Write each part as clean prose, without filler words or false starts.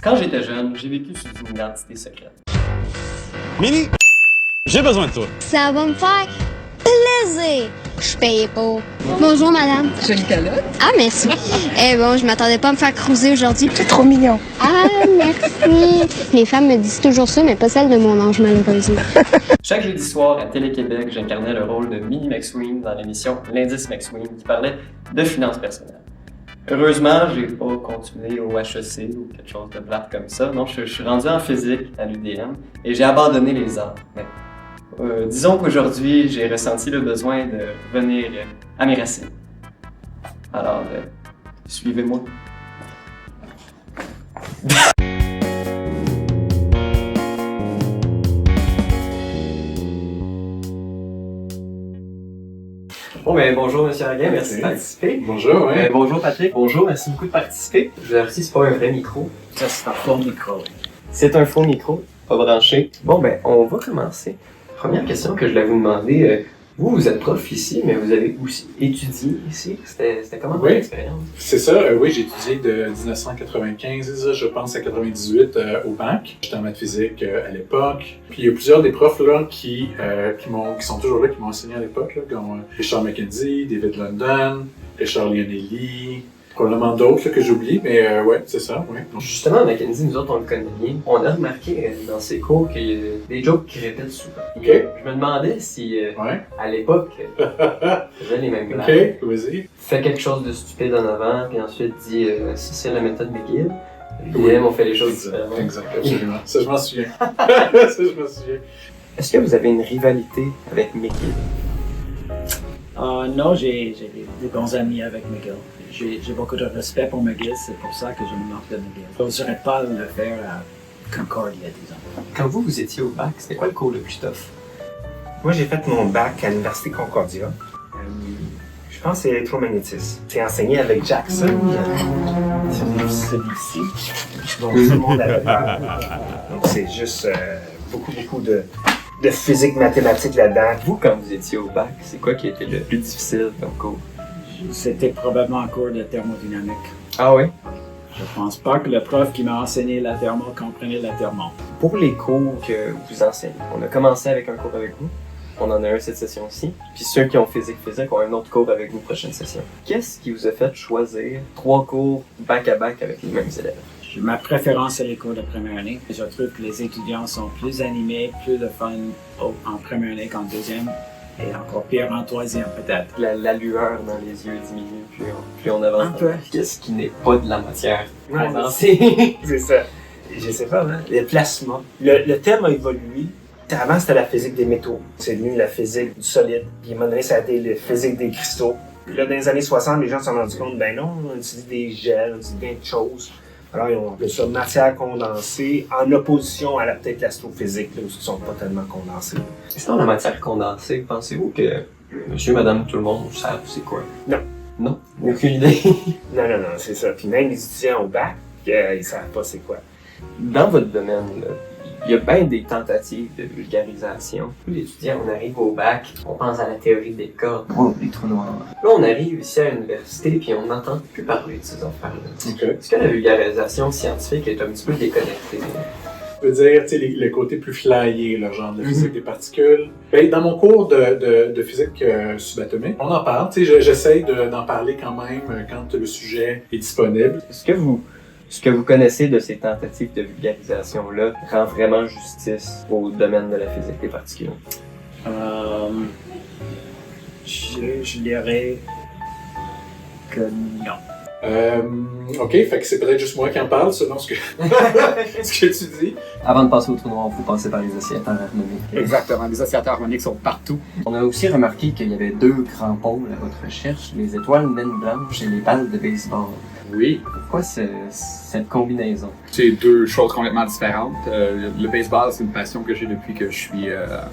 Quand j'étais jeune, j'ai vécu sous une identité secrète. Mini, j'ai besoin de toi. Ça va me faire plaisir. Je paye pas. Bonjour, madame. Jolie calotte. Ah, merci. Bon, je m'attendais pas à me faire cruiser aujourd'hui. C'est trop mignon. Ah, merci. Les femmes me disent toujours ça, mais pas celles de mon âge, malheureusement. Chaque jeudi soir à Télé-Québec, j'incarnais le rôle de Minnie McSween dans l'émission L'Indice McSween qui parlait de finances personnelles. Heureusement, j'ai pas continué au HEC ou quelque chose de plate comme ça. Non, je suis rendu en physique à l'UDM et j'ai abandonné les arts. Mais, disons qu'aujourd'hui, j'ai ressenti le besoin de revenir à mes racines. Alors, suivez-moi. Bon, ben, bonjour, M. Haguin, merci de participer. Bonjour, oui. Bonjour, Patrick. Bonjour, merci beaucoup de participer. Je vérifie, c'est pas un vrai micro. Ça, c'est un faux micro. C'est un faux micro, pas branché. Bon, ben, on va commencer. Première question que je voulais vous demander. Vous êtes prof ici, mais vous avez aussi étudié ici. C'était comment votre expérience? C'est ça, oui, j'ai étudié de 1995, je pense, à 98 au bac. J'étais en maths physique à l'époque. Puis il y a plusieurs des profs là, qui sont toujours là, qui m'ont enseigné à l'époque, là, comme Richard McKenzie, David London, Richard Lionelli, probablement d'autres là, que j'oublie, mais ouais, c'est ça, oui. Justement, Mackenzie, nous autres, on le connaît bien. On a remarqué dans ses cours qu'il y a des jokes qui répètent souvent. OK. Je me demandais si, à l'époque, il faisait les mêmes blagues. OK, vas-y. Fait quelque chose de stupide en avant, puis ensuite dit ça c'est la méthode McGill. Oui. Et on fait les choses différemment. Exact, absolument. Ça, je m'en souviens. Ça, je m'en souviens. Est-ce que vous avez une rivalité avec McGill? Non, j'ai des bons amis avec McGill. J'ai beaucoup de respect pour McGill, c'est pour ça que je me moque de McGill. Je n'oserais pas le faire à Concordia, disons. Quand vous étiez au bac, c'était quoi le cours le plus tough? Moi, j'ai fait mon bac à l'Université Concordia. Je pense que c'est électromagnétisme. C'est enseigné avec Jackson. C'est celui-ci. Donc, tout le monde avait peur. Donc, c'est juste beaucoup de physique mathématique là-dedans. Vous, quand vous étiez au bac, c'est quoi qui était le plus difficile comme cours? C'était probablement un cours de thermodynamique. Ah oui? Je pense pas que le prof qui m'a enseigné la thermo comprenait la thermo. Pour les cours que vous enseignez, on a commencé avec un cours avec vous. On en a un cette session-ci. Puis ceux qui ont physique ont un autre cours avec vous prochaine session. Qu'est-ce qui vous a fait choisir 3 cours back-à-back avec les mêmes élèves? Ma préférence, c'est les cours de première année. Je trouve que les étudiants sont plus animés, plus de fun en première année qu'en deuxième. Et encore pire en troisième, peut-être. La lueur dans les yeux diminue plus on avance. Un peu. Qu'est-ce qui n'est pas de la matière condensée? C'est ça. Je sais pas, hein? Le plasma. Le thème a évolué. Avant, c'était la physique des métaux. C'est devenu la physique du solide. Puis, à un moment donné, ça a été la physique des cristaux. Puis là, dans les années 60, les gens se sont rendus compte, ben non, on utilise des gels, on utilise plein de choses. Alors, ils ont appelé ça matière condensée, en opposition à peut-être l'astrophysique, là, où ils ne sont pas tellement condensés. Sinon, la matière condensée, pensez-vous que monsieur, madame, tout le monde savent c'est quoi? Non. Non? Aucune idée? Non, c'est ça. Puis même les étudiants au bac, ils savent pas c'est quoi. Dans votre domaine, là, il y a bien des tentatives de vulgarisation. Les étudiants, on arrive au bac, on pense à la théorie des cordes, des trous noirs. Là, on arrive ici à l'université, puis on n'entend plus parler de ces affaires-là. OK. Est-ce que la vulgarisation scientifique est un petit peu déconnectée? Je veux dire, tu sais, le côté plus flyé, là, genre de physique des particules. Ben, dans mon cours de physique subatomique, on en parle. Tu sais, j'essaye d'en parler quand même quand le sujet est disponible. Ce que vous connaissez de ces tentatives de vulgarisation-là rend vraiment justice au domaine de la physique des particules? Je dirais que non. OK, fait que c'est peut-être juste moi qui en parle, selon ce que tu dis. Avant de passer au trou noir, il faut passer par les oscillateurs harmoniques. Exactement, les oscillateurs harmoniques sont partout. On a aussi remarqué qu'il y avait 2 grands pôles à votre recherche, les étoiles naines blanches et les balles de baseball. Oui. Pourquoi cette combinaison? C'est 2 choses complètement différentes. Le baseball, c'est une passion que j'ai depuis que je suis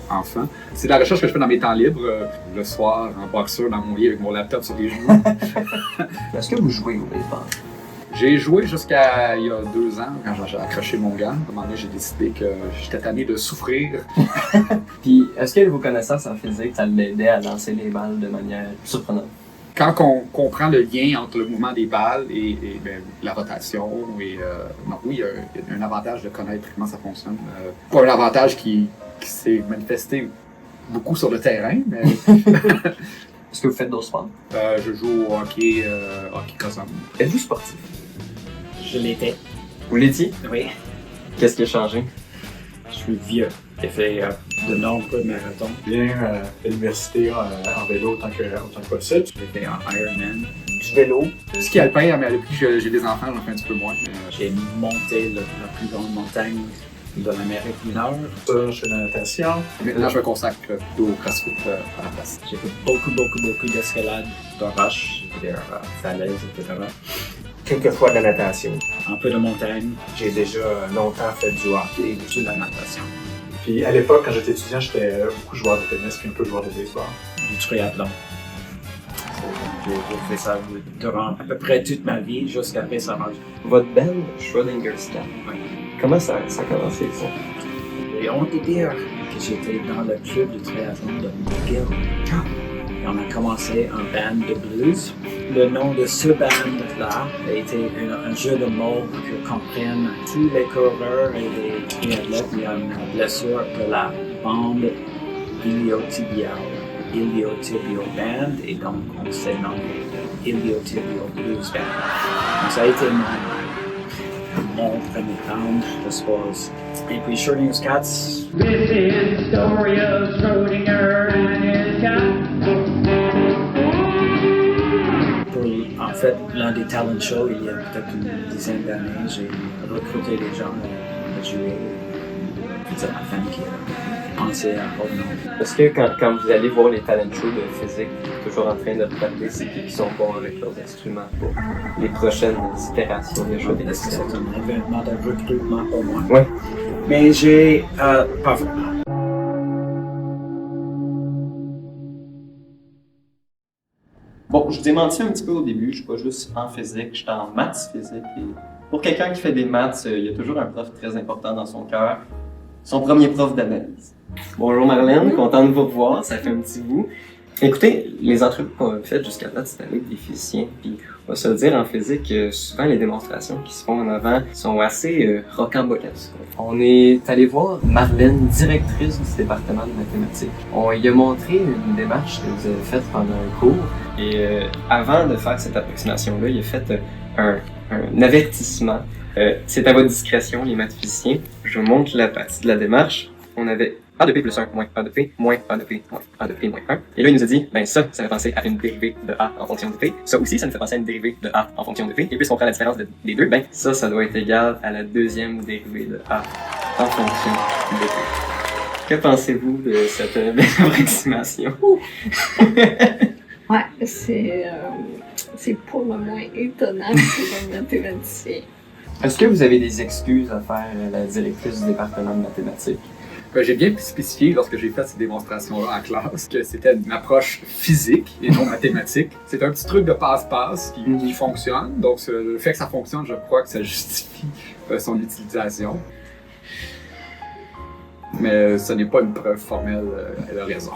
enfant. C'est de la recherche que je fais dans mes temps libres, le soir, en boxeur, dans mon lit, avec mon laptop sur les genoux. Est-ce que vous jouez au baseball? J'ai joué jusqu'à il y a 2 ans, quand j'ai accroché mon gant. À un moment donné, j'ai décidé que j'étais tanné de souffrir. Puis, est-ce que vos connaissances en physique, ça l'aidait à lancer les balles de manière surprenante? quand on comprend le lien entre le mouvement des balles et ben, la rotation, donc oui, il y a un avantage de connaître comment ça fonctionne. Pas un avantage qui s'est manifesté beaucoup sur le terrain, mais Est-ce que vous faites d'autres sports? je joue au hockey cross-country. Êtes-vous sportif? Je l'étais. Vous l'étiez? Oui. Qu'est-ce qui a changé? Je suis vieux. J'ai fait de nombreux marathons. Bien à l'université en vélo autant que possible. J'ai fait un Ironman. Du vélo. Ce qui est alpin, mais depuis que j'ai des enfants, j'en fais un petit peu moins. Mais, J'ai monté la plus grande montagne de l'Amérique du Nord. Ça, je fais de la natation. maintenant, je me consacre plutôt au CrossFit à la place. J'ai fait beaucoup d'escalade, de roches, de falaises, etc. Quelquefois de la natation. Un peu de montagne J'ai déjà longtemps fait du hockey. et aussi de la natation. Puis à l'époque, quand j'étais étudiant, j'étais beaucoup joueur de tennis puis un peu joueur de baseball. Du triathlon. J'ai fait ça durant à peu près toute ma vie jusqu'à récemment. Votre band, Schrödinger's Cat. Comment ça a commencé, ça? J'ai honte de dire que j'étais dans le club de triathlon de McGill. Et on a commencé un band de blues. Le nom de ce band-là a été un jeu de mots que comprennent tous les coureurs et les triathlètes. Il y a une blessure de la bande iliotibiale. Iliotibial Band, et donc on s'est nommé Iliotibial Blues Band. Donc ça a été mon premier band, je suppose. Et puis Schrödinger's Cats. This is the story of Schrödinger and his cat. En fait, l'un des talent shows, il y a peut-être une dizaine d'années, j'ai recruté des gens à jouer. C'est ma femme qui a pensé à autre nom. Est-ce que quand vous allez voir les talent shows de physique, toujours en train de regarder c'est qui sont bons avec leurs instruments pour les prochaines itérations des jeux Est-ce que c'est un événement de recrutement pour moi? Ouais. Mais j'ai pas vraiment. Bon, je vous ai menti un petit peu au début, je suis pas juste en physique, je suis en maths physique. Et pour quelqu'un qui fait des maths, il y a toujours un prof très important dans son cœur, son premier prof d'analyse. Bonjour Marlène, content de vous revoir, ça fait un petit bout. Écoutez, les entrevues qu'on a faites jusqu'à date, c'était avec des physiciens, puis on va se le dire, en physique, souvent les démonstrations qui se font en avant sont assez rocambolesques. On est allé voir Marlène, directrice du département de mathématiques. On lui a montré une démarche que vous avez faite pendant un cours, et avant de faire cette approximation-là, il a fait un avertissement. C'est à votre discrétion, les mathésiciens. Je vous montre la partie de la démarche. On avait A de P plus 1 moins A de P moins A de P moins A de P moins 1. Et là, il nous a dit, ben ça fait penser à une dérivée de A en fonction de P. Ça aussi, ça nous fait penser à une dérivée de A en fonction de P. Et puisqu'on prend la différence des deux, ben ça doit être égal à la deuxième dérivée de A en fonction de P. Que pensez-vous de cette belle approximation? Ouais, c'est pour le moins étonnant pour un mathématicien. Est-ce que vous avez des excuses à faire à la directrice du département de mathématiques? J'ai bien spécifié lorsque j'ai fait ces démonstrations-là en classe que c'était une approche physique et non mathématique. C'est un petit truc de passe-passe qui fonctionne. Donc le fait que ça fonctionne, je crois que ça justifie son utilisation. Mais ce n'est pas une preuve formelle, elle a raison.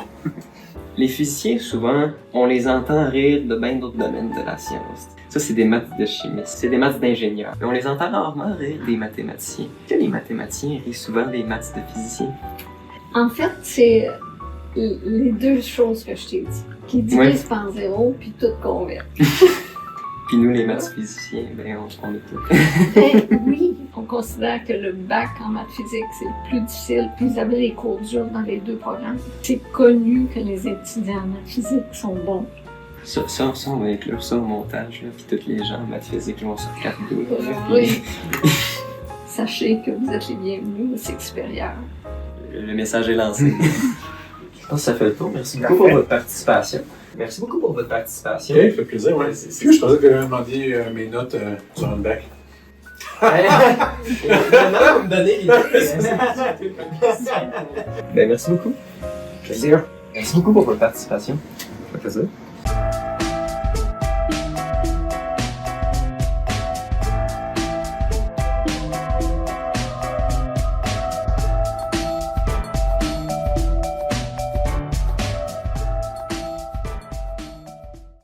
Les physiciens, souvent, on les entend rire de bien d'autres domaines de la science. Ça, c'est des maths de chimistes, c'est des maths d'ingénieurs. Mais on les entend rarement rire des mathématiciens. Que les mathématiciens rient souvent des maths de physiciens. En fait, c'est les deux choses que je t'ai dit. Qui divisent par zéro, puis tout converge. Puis nous, les maths physiciens, ben, on est tout. Ben, oui, on considère que le bac en maths physique, c'est le plus difficile. Puis vous avez les cours durs dans les deux programmes. C'est connu que les étudiants en maths physique sont bons. Ça, on va inclure ça au montage, là, puis tous les gens en maths physique vont se regarder. Oui. Sachez que vous êtes les bienvenus au cycle supérieur. Le message est lancé. Je pense que ça fait le tour. Merci beaucoup pour votre participation. Merci beaucoup pour votre participation. Ok, ça fait plaisir, ouais. Je pensais que vous m'avez demandé mes notes sur le bac. Maintenant, vous me donnez l'idée. Ben, merci beaucoup. Plaisir. Merci beaucoup pour votre participation. Ça fait plaisir.